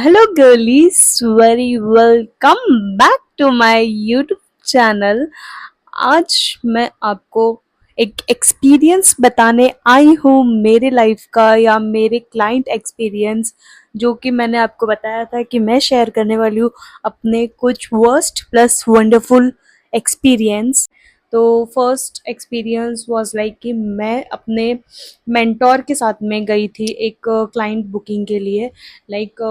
hello girlies, very welcome back to my YouTube channel. आज मैं आपको एक एक्सपीरियंस बताने आई हूँ मेरे लाइफ का या मेरे क्लाइंट एक्सपीरियंस, जो कि मैंने आपको बताया था कि मैं शेयर करने वाली हूँ अपने कुछ वर्स्ट प्लस वंडरफुल एक्सपीरियंस। तो फर्स्ट एक्सपीरियंस वाज लाइक कि मैं अपने मेंटोर के साथ में गई थी एक क्लाइंट बुकिंग के लिए। लाइक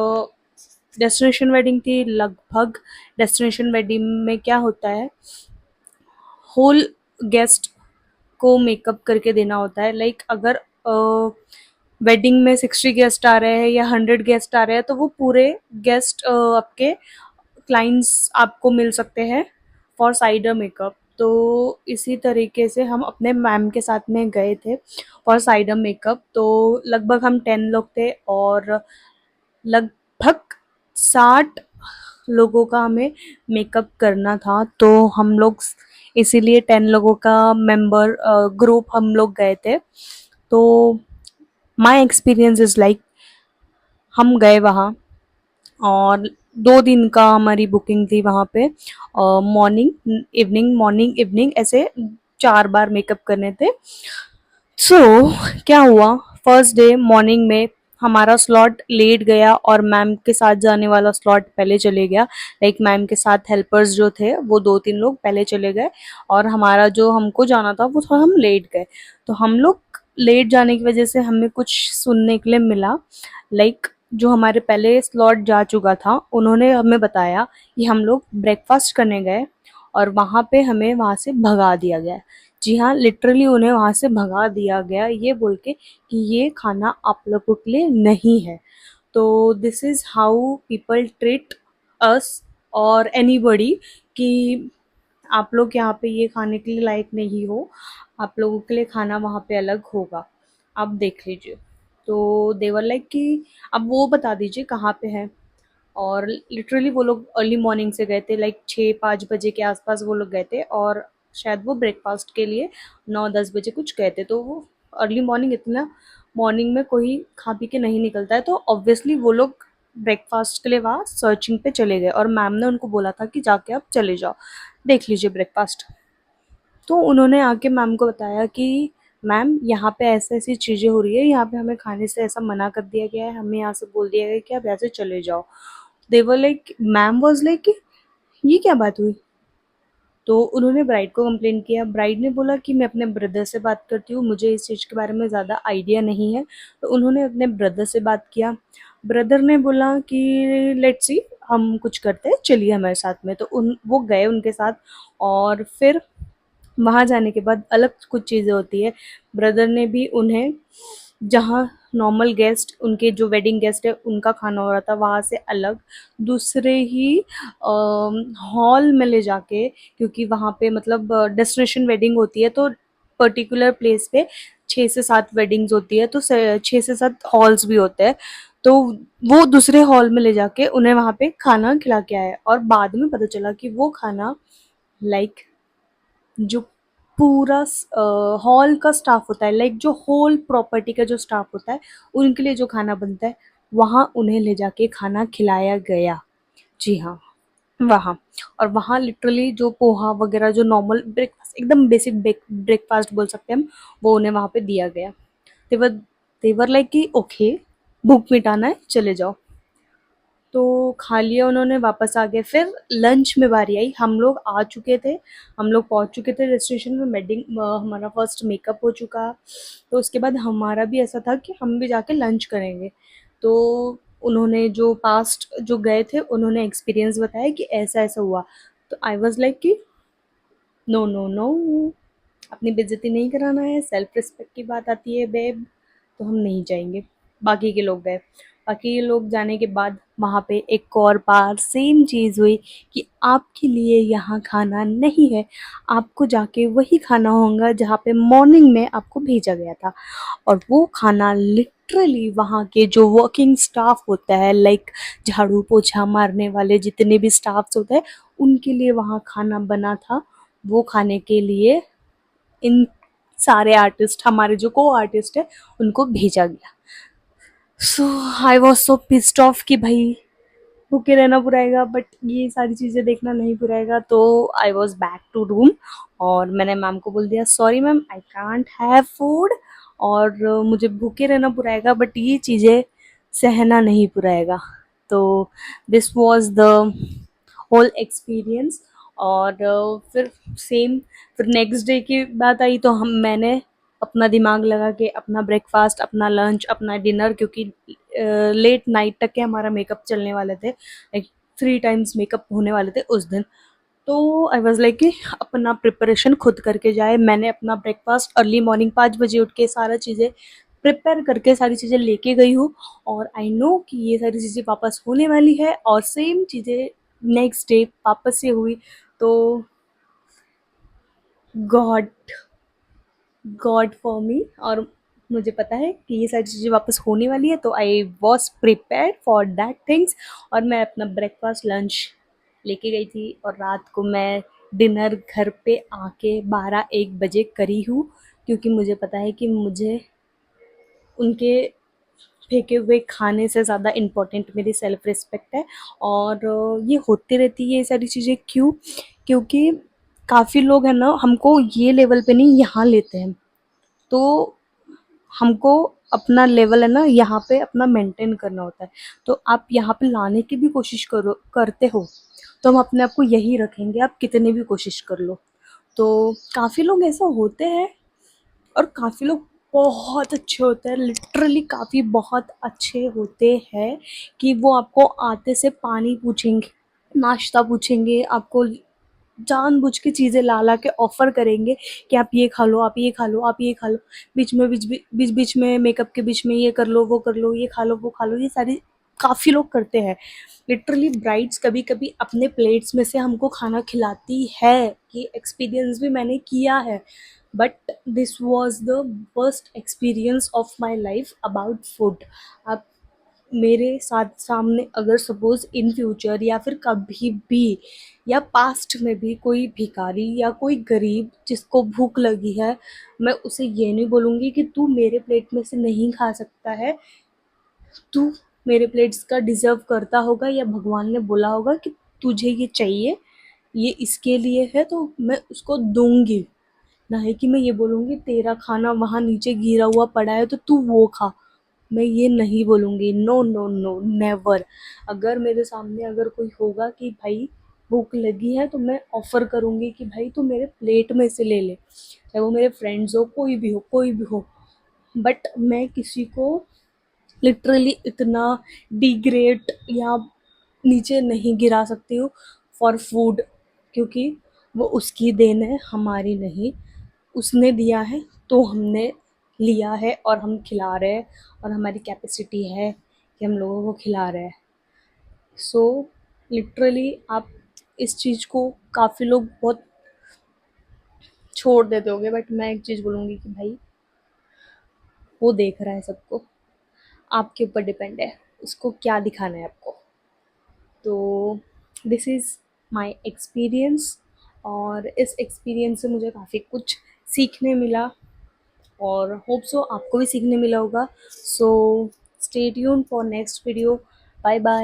डेस्टिनेशन वेडिंग थी लगभग। डेस्टिनेशन वेडिंग में क्या होता है, होल गेस्ट को मेकअप करके देना होता है। लाइक अगर वेडिंग में 60 गेस्ट आ रहे हैं या 100 गेस्ट आ रहे हैं तो वो पूरे गेस्ट आपके क्लाइंट्स आपको मिल सकते हैं फॉर साइडर मेकअप। तो इसी तरीके से हम अपने मैम के साथ में गए थे फॉर साइडर मेकअप। तो लगभग हम 10 लोग थे और लगभग 60 लोगों का हमें मेकअप करना था। तो हम लोग इसीलिए 10 लोगों का मेंबर ग्रुप हम लोग गए थे। तो माय एक्सपीरियंस इज़ लाइक, हम गए वहाँ और 2 दिन का हमारी बुकिंग थी वहाँ पे। मॉर्निंग इवनिंग ऐसे 4 बार मेकअप करने थे। सो क्या हुआ, फर्स्ट डे मॉर्निंग में हमारा स्लॉट लेट गया और मैम के साथ जाने वाला स्लॉट पहले चले गया। लाइक मैम के साथ हेल्पर्स जो थे वो 2-3 लोग पहले चले गए और हमारा जो हमको जाना था वो थोड़ा हम लेट गए। तो हम लोग लेट जाने की वजह से हमें कुछ सुनने के लिए मिला। लाइक जो हमारे पहले स्लॉट जा चुका था उन्होंने हमें बताया कि हम लोग ब्रेकफास्ट करने गए और वहाँ पे हमें वहाँ से भगा दिया गया। जी हाँ, लिटरली उन्हें वहाँ से भगा दिया गया ये बोल के कि ये खाना आप लोगों के लिए नहीं है। तो this is how people treat us और एनीबॉडी कि आप लोग यहाँ पे ये खाने के लिए लायक नहीं हो, आप लोगों के लिए खाना वहाँ पे अलग होगा, आप देख लीजिए। तो देवर लाइक कि अब वो बता दीजिए कहाँ पे है। और लिटरली वो लोग अर्ली मॉर्निंग से गए थे, लाइक 6-5 बजे के आसपास वो लोग गए थे और शायद वो ब्रेकफास्ट के लिए 9-10 बजे कुछ गए थे। तो वो अर्ली मॉर्निंग, इतना मॉर्निंग में कोई खा पी के नहीं निकलता है, तो ऑब्वियसली वो लोग ब्रेकफास्ट के लिए वहाँ सर्चिंग पे चले गए और मैम ने उनको बोला था कि जाके आप चले जाओ, देख लीजिए ब्रेकफास्ट। तो उन्होंने आके मैम को बताया कि मैम यहाँ पे ऐसी ऐसी चीज़ें हो रही है, यहाँ पे हमें खाने से ऐसा मना कर दिया गया है, हमें यहाँ से बोल दिया गया है कि आप यहाँ से चले जाओ। देवर लाइक, मैम वाज लाइक कि ये क्या बात हुई। तो उन्होंने ब्राइड को कंप्लेन किया। ब्राइड ने बोला कि मैं अपने ब्रदर से बात करती हूँ, मुझे इस चीज़ के बारे में ज़्यादा आइडिया नहीं है। तो उन्होंने अपने ब्रदर से बात किया। ब्रदर ने बोला कि लेट्स सी, हम कुछ करते हैं, चलिए हमारे साथ में। तो उन वो गए उनके साथ और फिर वहाँ जाने के बाद अलग कुछ चीज़ें होती है। ब्रदर ने भी उन्हें, जहाँ नॉर्मल गेस्ट, उनके जो वेडिंग गेस्ट है उनका खाना हो रहा था, वहाँ से अलग दूसरे ही हॉल में ले जाके, क्योंकि वहाँ पे मतलब डेस्टिनेशन वेडिंग होती है तो पर्टिकुलर प्लेस पे 6 से 7 वेडिंग्स होती है, तो 6 से 7 हॉल्स भी होते हैं। तो वो दूसरे हॉल में ले जाके उन्हें वहाँ पे खाना खिला के आए और बाद में पता चला कि वो खाना, लाइक जो पूरा हॉल का स्टाफ होता है, लाइक जो होल प्रॉपर्टी का जो स्टाफ होता है उनके लिए जो खाना बनता है, वहाँ उन्हें ले जाके खाना खिलाया गया। जी हाँ, वहाँ। और वहाँ लिटरली जो पोहा वगैरह, जो नॉर्मल ब्रेकफास्ट, एकदम बेसिक ब्रेकफास्ट बोल सकते हैं हम, वो उन्हें वहाँ पे दिया गया। देवर देवर लाइक कि ओके, भूख मिटाना है, चले जाओ। तो खा लिया उन्होंने, वापस आ गए। फिर लंच में बारी आई, हम लोग आ चुके थे, हम लोग पहुंच चुके थे डेस्टिनेशन में, वेडिंग हमारा फर्स्ट मेकअप हो चुका। तो उसके बाद हमारा भी ऐसा था कि हम भी जाके लंच करेंगे। तो उन्होंने जो पास्ट जो गए थे उन्होंने एक्सपीरियंस बताया कि ऐसा ऐसा हुआ। तो आई वॉज लाइक कि नो नो नो, अपनी बेइज्जती नहीं कराना है, सेल्फ रिस्पेक्ट की बात आती है बेब, तो हम नहीं जाएंगे। बाकी के लोग गए। बाकी के लोग जाने के बाद वहाँ पे एक और बार सेम चीज़ हुई कि आपके लिए यहाँ खाना नहीं है, आपको जाके वही खाना होगा जहाँ पे मॉर्निंग में आपको भेजा गया था। और वो खाना लिटरली वहाँ के जो वर्किंग स्टाफ होता है, लाइक झाड़ू पोछा मारने वाले जितने भी स्टाफ्स होते हैं, उनके लिए वहाँ खाना बना था। वो खाने के लिए इन सारे आर्टिस्ट, हमारे जो को आर्टिस्ट है, उनको भेजा गया। So I was so pissed off कि भाई भूखे रहना बुराएगा, बट ये सारी चीज़ें देखना नहीं बुराएगा। तो I was back to room और मैंने मैम को बोल दिया sorry ma'am I can't have food, और मुझे भूखे रहना बुराएगा बट ये चीज़ें सहना नहीं बुराएगा। तो this was the whole experience. और फिर सेम, फिर नेक्स्ट डे की बात आई तो हम मैंने अपना दिमाग लगा के अपना ब्रेकफास्ट, अपना लंच, अपना डिनर, क्योंकि लेट नाइट तक के हमारा मेकअप चलने वाले थे, लाइक 3 टाइम्स मेकअप होने वाले थे उस दिन। तो आई वॉज लाइक कि अपना प्रिपरेशन खुद करके जाए। मैंने अपना ब्रेकफास्ट अर्ली मॉर्निंग 5 बजे उठ के सारा चीज़ें प्रिपेयर करके सारी चीज़ें लेके गई हूँ, और आई नो कि ये सारी चीज़ें वापस होने वाली है, और सेम चीज़ें नेक्स्ट डे वापस से हुई। तो गॉड गॉड फॉर मी, और मुझे पता है कि ये सारी चीज़ें वापस होने वाली है, तो I was prepared for that things. और मैं अपना ब्रेकफास्ट लंच लेके गई थी, और रात को मैं डिनर घर पे आके 12-1 बजे करी हूँ, क्योंकि मुझे पता है कि मुझे उनके फेंके हुए खाने से ज़्यादा इम्पोर्टेंट मेरी सेल्फ रिस्पेक्ट है। और ये होती रहती है ये सारी चीज़ें, क्यों? क्योंकि काफ़ी लोग हैं ना, हमको ये लेवल पे नहीं यहाँ लेते हैं, तो हमको अपना लेवल है ना यहाँ पे अपना मेंटेन करना होता है। तो आप यहाँ पे लाने की भी कोशिश करो, करते हो, तो हम अपने आप को यही रखेंगे, आप कितने भी कोशिश कर लो। तो काफ़ी लोग ऐसा होते हैं, और काफ़ी लोग बहुत अच्छे होते हैं, लिटरली काफ़ी बहुत अच्छे होते हैं, कि वो आपको आते से पानी पूछेंगे, नाश्ता पूछेंगे, आपको जानबूझ के चीज़ें ला के ऑफ़र करेंगे कि आप ये खा लो, आप ये खा लो, आप ये खा लो। बीच में मेकअप के बीच में ये कर लो, वो कर लो, ये खा लो, वो खा लो, ये सारी काफ़ी लोग करते हैं। लिटरली ब्राइड्स कभी-कभी अपने प्लेट्स में से हमको खाना खिलाती है, ये एक्सपीरियंस भी मैंने किया है। But this was the worst experience of my life about food. आप मेरे साथ सामने अगर सपोज़ इन फ्यूचर या फिर कभी भी या पास्ट में भी कोई भिखारी या कोई गरीब जिसको भूख लगी है, मैं उसे ये नहीं बोलूँगी कि तू मेरे प्लेट में से नहीं खा सकता है, तू मेरे प्लेट्स का डिज़र्व करता होगा, या भगवान ने बोला होगा कि तुझे ये चाहिए, ये इसके लिए है, तो मैं उसको दूँगी। ना है कि मैं ये बोलूँगी तेरा खाना वहाँ नीचे गिरा हुआ पड़ा है तो तू वो खा। मैं ये नहीं बोलूँगी, नो नो नो नेवर। अगर मेरे सामने अगर कोई होगा कि भाई भूख लगी है, तो मैं ऑफ़र करूँगी कि भाई तू मेरे प्लेट में से ले ले, चाहे वो मेरे फ्रेंड्स हो, कोई भी हो। बट मैं किसी को लिटरली इतना डिग्रेड या नीचे नहीं गिरा सकती हूँ फॉर फूड, क्योंकि वो उसकी देन है, हमारी नहीं। उसने दिया है तो हमने लिया है, और हम खिला रहे हैं, और हमारी कैपेसिटी है कि हम लोगों को खिला रहे हैं। सो लिटरली आप इस चीज़ को काफ़ी लोग बहुत छोड़ देते होंगे, बट मैं एक चीज़ बोलूँगी कि भाई वो देख रहा है सबको, आपके ऊपर डिपेंड है उसको क्या दिखाना है आपको। तो दिस इज़ माय एक्सपीरियंस, और इस एक्सपीरियंस से मुझे काफ़ी कुछ सीखने मिला, और होप सो आपको भी सीखने मिला होगा। So stay tuned for next video. Bye bye.